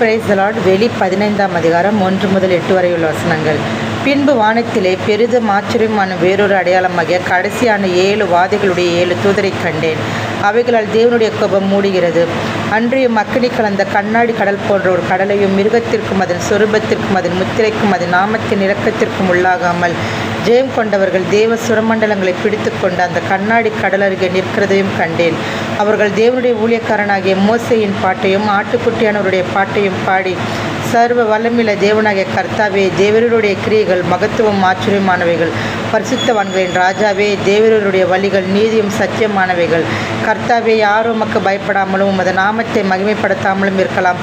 Praise the Lord. வெளி 15ஆம் அதிகாரம் 1 முதல் 8 வரையுள்ள வசனங்கள். பின்பு வானத்திலே பெரிதும் ஆச்சரியமான வேறொரு அடையாளமாகிய கடைசியான 7 வாதைகளுடைய 7 தூதரைக் கண்டேன். அவைகளால் தேவனுடைய கோபம் மூடுகிறது. அன்றையும் அக்கினி கலந்த கண்ணாடி கடல் போன்ற ஒரு கடலையும் மிருகத்திற்கும் அதன் சொரூபத்திற்கும் அதன் முத்திரைக்கும் அதன் நாமத்தின் இரக்கத்திற்கும் உள்ளாகாமல் ஜெயம் கொண்டவர்கள் தேவ சுரமண்டலங்களை பிடித்து கொண்டு அந்த கண்ணாடி கடல் அருகே நிற்கிறதையும் கண்டேன். அவர்கள் தேவனுடைய ஊழியக்காரனாகிய மோசேயின் பாட்டையும் ஆட்டுக்குட்டியானவருடைய பாட்டையும் பாடி, சர்வ வல்லமையுள்ள தேவனாகிய கர்த்தாவே, தேவருடைய கிரியைகள் மகத்துவம் ஆச்சரியமானவைகள். பரிசுத்தவான்களின் ராஜாவே, தேவருடைய வழிகள் நீதியும் சத்தியமானவைகள். கர்த்தாவே, யாரும் உமக்கு பயப்படாமலும் உமது நாமத்தை மகிமைப்படுத்தாமலும் இருக்கலாம்.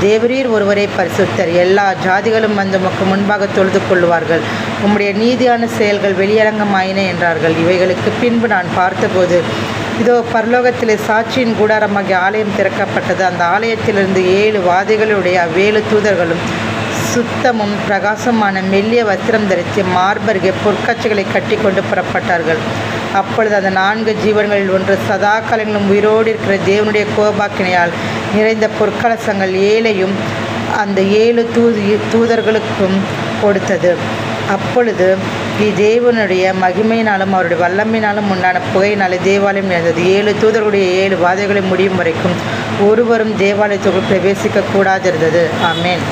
தேவரீர் ஒருவரே பரிசுத்தர். எல்லா ஜாதிகளும் வந்து உமக்கு முன்பாக தொழுது கொள்வார்கள். உம்முடைய நீதியான செயல்கள் வெளியரங்கமாயின என்றார்கள். இவைகளுக்கு பின்பு நான் பார்த்தபோது, இதோ பரலோகத்திலே சாட்சியின் கூடாரமாகிய ஆலயம் திறக்கப்பட்டது. அந்த ஆலயத்திலிருந்து 7 வாதைகளுடைய 7 தூதர்களும் சுத்தமும் பிரகாசமான மெல்லிய வஸ்திரம் தரித்து மார்பருகே பொற்கச்சைகளை கட்டி கொண்டு புறப்பட்டார்கள். அப்பொழுது அந்த 4 ஜீவன்களில் ஒன்று சதா காலங்களும் உயிரோடு இருக்கிற தேவனுடைய கோபாக்கினையால் நிறைந்த பொற்கலசங்கள் 7ஐயும் அந்த 7 தூதர்களுக்கும் கொடுத்தது. அப்பொழுது தேவனுடைய மகிமையினாலும் அவருடைய வல்லமையினாலும் உண்டான புகையினாலே தேவாலயம் நிறைந்தது. 7 தூதர்களுடைய 7 வாதைகளை முடியும் வரைக்கும் ஒருவரும் தேவாலயத்துக்குள் பிரவேசிக்க கூடாதிருந்தது. ஆமென்.